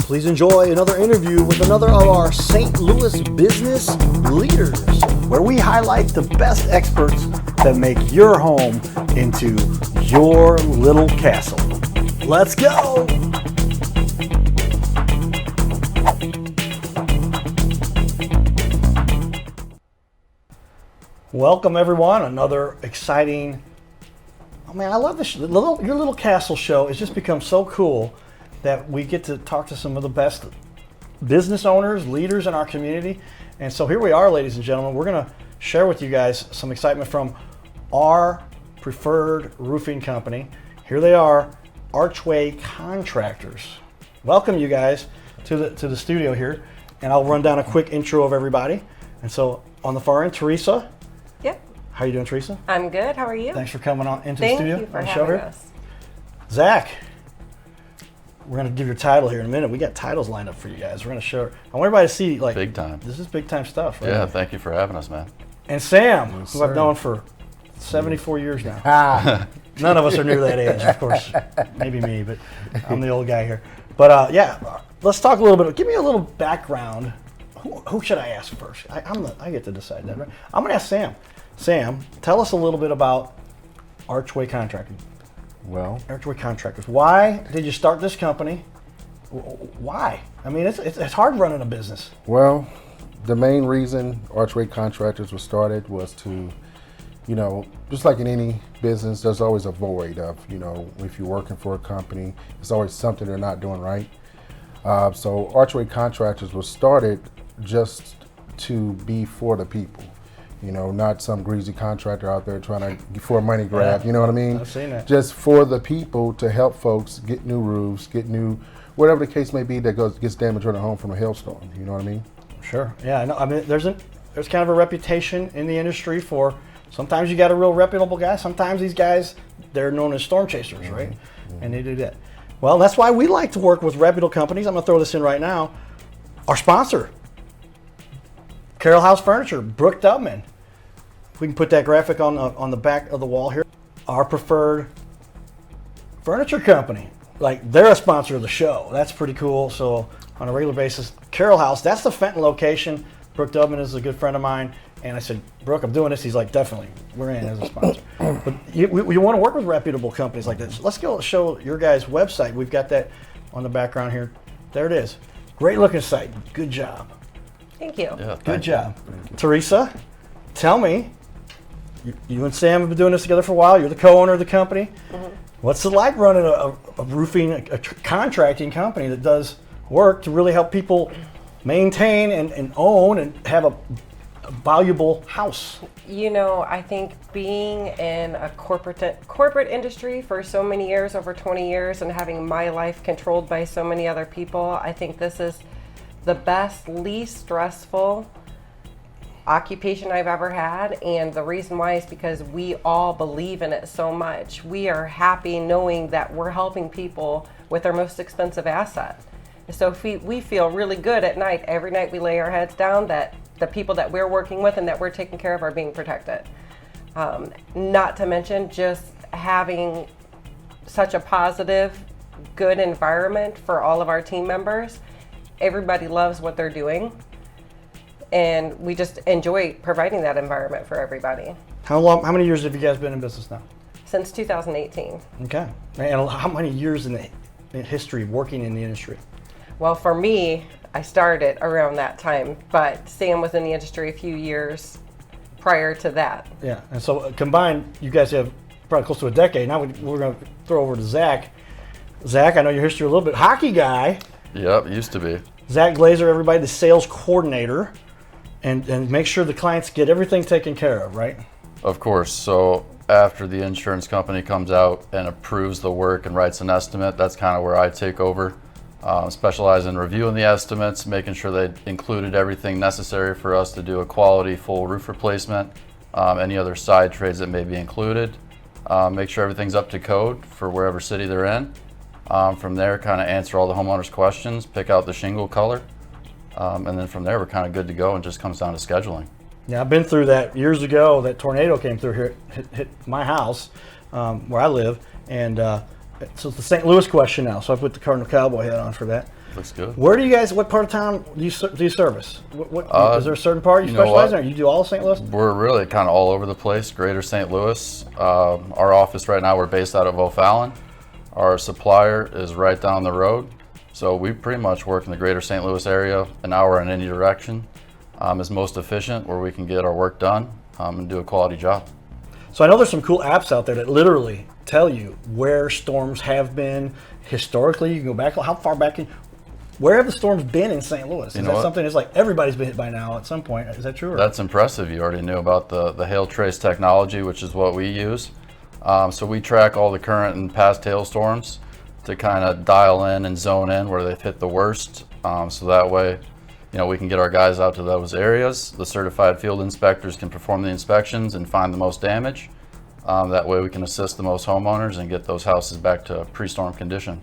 Please enjoy another interview with another of our St. Louis business leaders, where we highlight the best experts that make your home into your little castle. Let's go! Welcome everyone, another exciting, I love this, your little castle show. It's just become so cool that we get to talk to some of the best business owners, leaders in our community. And so here we are, ladies and gentlemen. We're going to share with you guys some excitement from our preferred roofing company. Here they are, Archway Contractors. Welcome you guys to the studio here. And I'll run down a quick intro of everybody. And so on the far end, Teresa. Yep. How you doing, Teresa? I'm good. How are you? Thanks for coming on into the studio. Thank you for having us. Zach. We're going to give your title here in a minute. We got titles lined up for you guys. We're going to show. I want everybody to see, like, big time. This is big time stuff, right? Yeah, thank you for having us, man. And Sam, who I've known for 74 years now. None of us are near that age, of course. Maybe me, but I'm the old guy here. But yeah, let's talk a little bit. Give me a little background. Who should I ask first? I get to decide that, right? I'm going to ask Sam. Sam, tell us a little bit about Archway Contracting. Well, Archway Contractors. Why did you start this company? Why? I mean, it's hard running a business. Well, the main reason Archway Contractors was started was to, just like in any business, there's always a void of, if you're working for a company, it's always something they're not doing right. So Archway Contractors was started just to be for the people. Not some greasy contractor out there trying to for a money grab. Yeah, you know what I mean? I've seen that. Just for the people to help folks get new roofs, get new, whatever the case may be that gets damaged on a home from a hailstorm. You know what I mean? Sure. Yeah. I know. I mean, there's kind of a reputation in the industry for sometimes you got a real reputable guy. Sometimes these guys, they're known as storm chasers, right? Mm-hmm. And they do that. Well, that's why we like to work with reputable companies. I'm gonna throw this in right now. Our sponsor, Carroll House Furniture, Brooke Dubman. We can put that graphic on the back of the wall here. Our preferred furniture company. Like, they're a sponsor of the show. That's pretty cool. So on a regular basis, Carroll House, that's the Fenton location. Brooke Dubman is a good friend of mine. And I said, Brooke, I'm doing this. He's like, definitely, we're in as a sponsor. But we want to work with reputable companies like this. Let's go show your guys' website. We've got that on the background here. There it is. Great looking site. Good job. Thank you. Yeah, Good job. Teresa, tell me, you and Sam have been doing this together for a while. You're the co-owner of the company. Mm-hmm. What's it like running a roofing, a contracting company that does work to really help people maintain and own and have a valuable house? I think being in a corporate industry for so many years, over 20 years, and having my life controlled by so many other people, I think this is the best, least stressful occupation I've ever had. And the reason why is because we all believe in it so much. We are happy knowing that we're helping people with their most expensive asset. So if we feel really good at night, every night we lay our heads down that the people that we're working with and that we're taking care of are being protected. Not to mention just having such a positive, good environment for all of our team members. Everybody loves what they're doing, and we just enjoy providing that environment for everybody. How many years have you guys been in business now? Since 2018. Okay. And how many years in the history of working in the industry? Well, for me, I started around that time, but Sam was in the industry a few years prior to that. Yeah, and so combined, you guys have probably close to a decade. Now we're going to throw over to Zach. Zach, I know your history a little bit. Hockey guy. Yep, used to be. Zach Glazer, everybody, the sales coordinator, and make sure the clients get everything taken care of, right? Of course. So after the insurance company comes out and approves the work and writes an estimate, that's kind of where I take over. Specialize in reviewing the estimates, making sure they included everything necessary for us to do a quality full roof replacement, any other side trades that may be included, make sure everything's up to code for wherever city they're in. From there, kind of answer all the homeowners' questions, pick out the shingle color, and then from there we're kind of good to go, and just comes down to scheduling. Yeah, I've been through that years ago. That tornado came through here, hit my house where I live, and so it's the St. Louis question now. So I put the Cardinal Cowboy hat on for that. Looks good. Where do you guys? What part of town do you service? Is there a certain part you you know specialize what? in, or you do all of St. Louis? We're really kind of all over the place, greater St. Louis. Our office right now, we're based out of O'Fallon. Our supplier is right down the road. So we pretty much work in the greater St. Louis area, an hour in any direction. Is most efficient, where we can get our work done and do a quality job. So I know there's some cool apps out there that literally tell you where storms have been historically. You can go back, how far back where have the storms been in St. Louis? Is that something that's like everybody's been hit by now at some point? Is that true? Or? That's impressive. You already knew about the hail trace technology, which is what we use. So we track all the current and past hailstorms to kind of dial in and zone in where they've hit the worst. So that way, we can get our guys out to those areas. The certified field inspectors can perform the inspections and find the most damage. That way we can assist the most homeowners and get those houses back to pre-storm condition.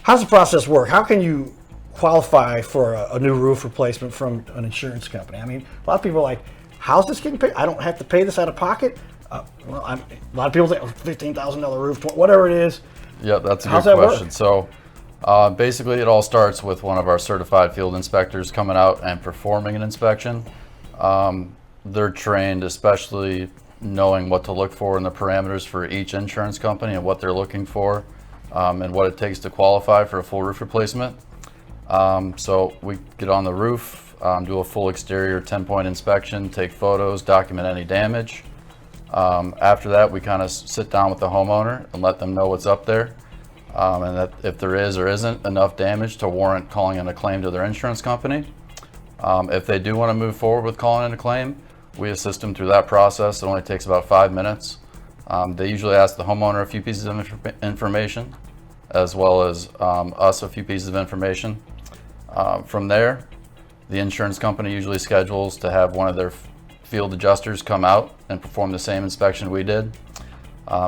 How's the process work? How can you qualify for a new roof replacement from an insurance company? I mean, a lot of people are like, how's this getting paid? I don't have to pay this out of pocket? A lot of people think, $15,000 roof, whatever it is. Yeah, that's a How's good that question. work? So basically it all starts with one of our certified field inspectors coming out and performing an inspection. They're trained, especially knowing what to look for in the parameters for each insurance company and what they're looking for and what it takes to qualify for a full roof replacement. So we get on the roof, do a full exterior 10-point inspection, take photos, document any damage. After that, we kind of sit down with the homeowner and let them know what's up there, and that if there is or isn't enough damage to warrant calling in a claim to their insurance company. If they do want to move forward with calling in a claim, we assist them through that process. It only takes about 5 minutes. They usually ask the homeowner a few pieces of information, as well as us a few pieces of information. From there, the insurance company usually schedules to have one of their field adjusters come out and perform the same inspection we did.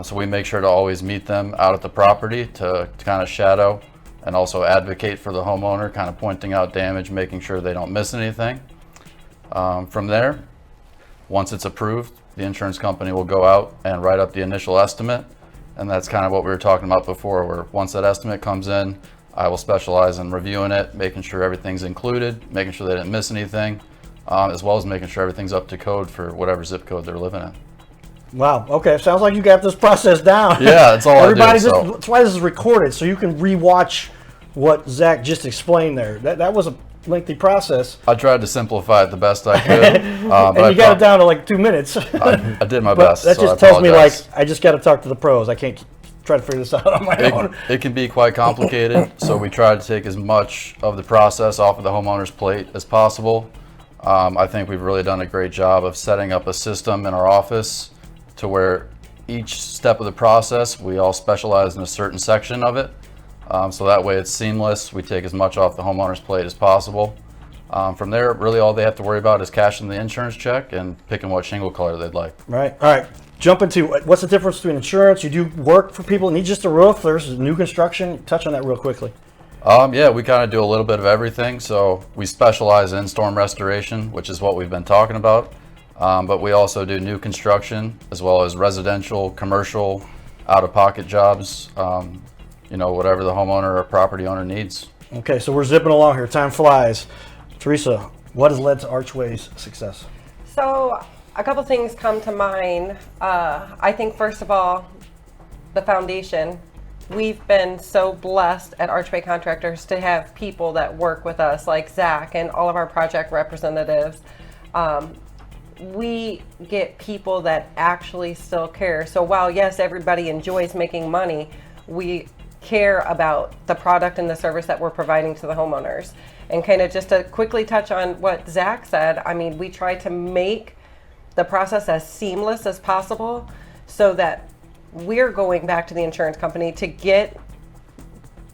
So we make sure to always meet them out at the property to kind of shadow and also advocate for the homeowner, kind of pointing out damage, making sure they don't miss anything. From there, once it's approved, the insurance company will go out and write up the initial estimate. And that's kind of what we were talking about before, where once that estimate comes in, I will specialize in reviewing it, making sure everything's included, making sure they didn't miss anything, as well as making sure everything's up to code for whatever zip code they're living in. Wow. Okay. Sounds like you got this process down. Yeah, that's all I do. That's why this is recorded, so you can rewatch what Zach just explained there. That was a lengthy process. I tried to simplify it the best I could. And you got it down to like 2 minutes. I did my But best. that so just I tells me like, apologize. I just got to talk to the pros. I can't try to figure this out on my own. It can be quite complicated, so we try to take as much of the process off of the homeowner's plate as possible. I think we've really done a great job of setting up a system in our office to where each step of the process, we all specialize in a certain section of it. So that way it's seamless. We take as much off the homeowner's plate as possible. From there, really all they have to worry about is cashing the insurance check and picking what shingle color they'd like. Right. All right. Jump into what's the difference between insurance? You do work for people that need just a roof. There's new construction. Touch on that real quickly. Yeah, we kind of do a little bit of everything. So we specialize in storm restoration, which is what we've been talking about. But we also do new construction as well as residential, commercial, out-of-pocket jobs, whatever the homeowner or property owner needs. Okay, so we're zipping along here. Time flies. Teresa, what has led to Archway's success? So a couple things come to mind. I think first of all, the foundation. We've been so blessed at Archway Contractors to have people that work with us like Zach and all of our project representatives. We get people that actually still care. So while yes, everybody enjoys making money, we care about the product and the service that we're providing to the homeowners. And kind of just to quickly touch on what Zach said, I mean, we try to make the process as seamless as possible so that we're going back to the insurance company to get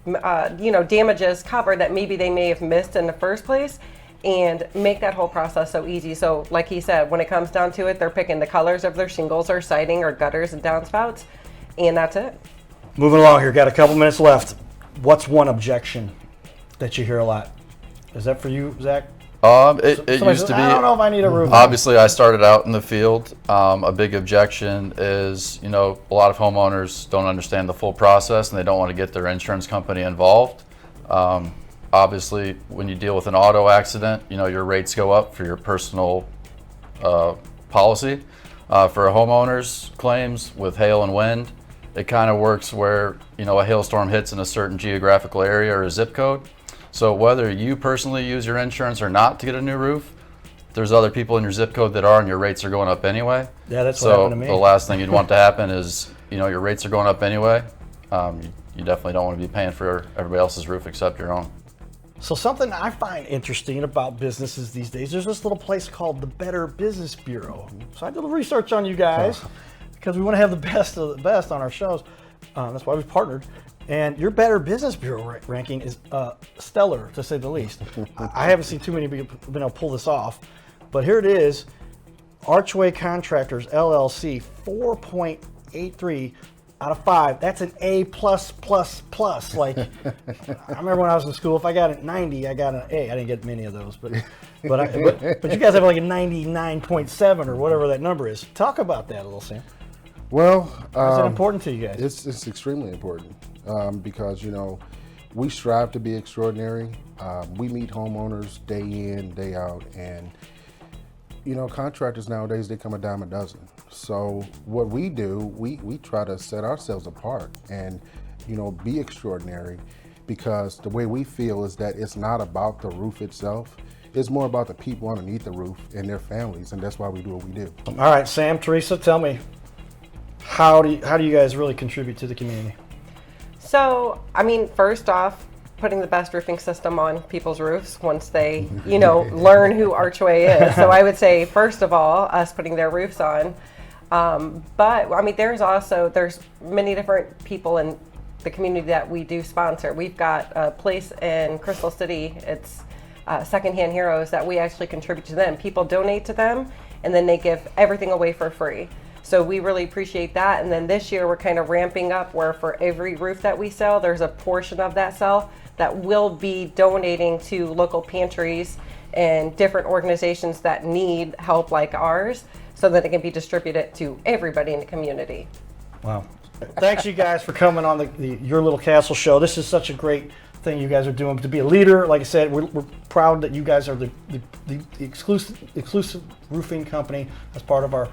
damages covered that maybe they may have missed in the first place, and make that whole process so easy. So like he said, when it comes down to it, they're picking the colors of their shingles or siding or gutters and downspouts, and that's it. Moving along here, got a couple minutes left. What's one objection that you hear a lot? Is that for you, Zach? It Somebody used says, to be. I don't know if I need a roof. Obviously, I started out in the field. A big objection is, a lot of homeowners don't understand the full process and they don't want to get their insurance company involved. obviously, when you deal with an auto accident, your rates go up for your personal policy. For homeowners claims with hail and wind, it kind of works where, a hailstorm hits in a certain geographical area or a zip code. So whether you personally use your insurance or not to get a new roof, there's other people in your zip code that are, and your rates are going up anyway. Yeah, that's what happened to me. So the last thing you'd want to happen is, your rates are going up anyway. You definitely don't want to be paying for everybody else's roof except your own. So something I find interesting about businesses these days, there's this little place called the Better Business Bureau. So I did a little research on you guys because we want to have the best of the best on our shows. That's why we've partnered. And your Better Business Bureau ranking is stellar, to say the least. I haven't seen too many people been able to pull this off, but here it is. Archway Contractors, LLC, 4.83 out of 5. That's an A+++. Like, I remember when I was in school, if I got a 90, I got an A. I didn't get many of those, but you guys have like a 99.7 or whatever that number is. Talk about that a little, Sam. Well, is it important to you guys? It's extremely important because we strive to be extraordinary. We meet homeowners day in, day out, and contractors nowadays, they come a dime a dozen. So what we do, we try to set ourselves apart and be extraordinary, because the way we feel is that it's not about the roof itself. It's more about the people underneath the roof and their families, and that's why we do what we do. All right, Sam, Teresa, tell me, how do you guys really contribute to the community? So, first off, putting the best roofing system on people's roofs once they, learn who Archway is. So I would say, first of all, us putting their roofs on. But there's many different people in the community that we do sponsor. We've got a place in Crystal City. It's Secondhand Heroes that we actually contribute to them. People donate to them, and then they give everything away for free. So we really appreciate that. And then this year we're kind of ramping up where for every roof that we sell, there's a portion of that sale that will be donating to local pantries and different organizations that need help like ours, so that it can be distributed to everybody in the community. Wow. Thanks, you guys, for coming on the Your Little Castle show. This is such a great thing you guys are doing. To be a leader, like I said, we're proud that you guys are the exclusive roofing company as part of our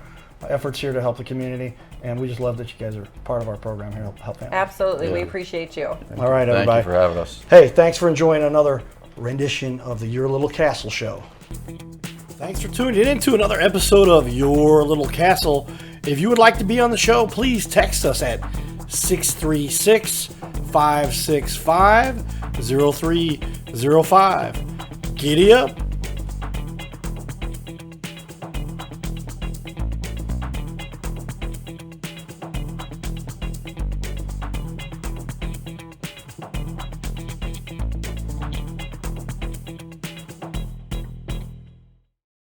efforts here to help the community, and we just love that you guys are part of our program here to help families. Absolutely, we appreciate you. All right, everybody. Thank you for having us. Hey, thanks for enjoying another rendition of the Your Little Castle show. Thanks for tuning in to another episode of Your Little Castle. If you would like to be on the show, please text us at 636-565-0305. Giddy up.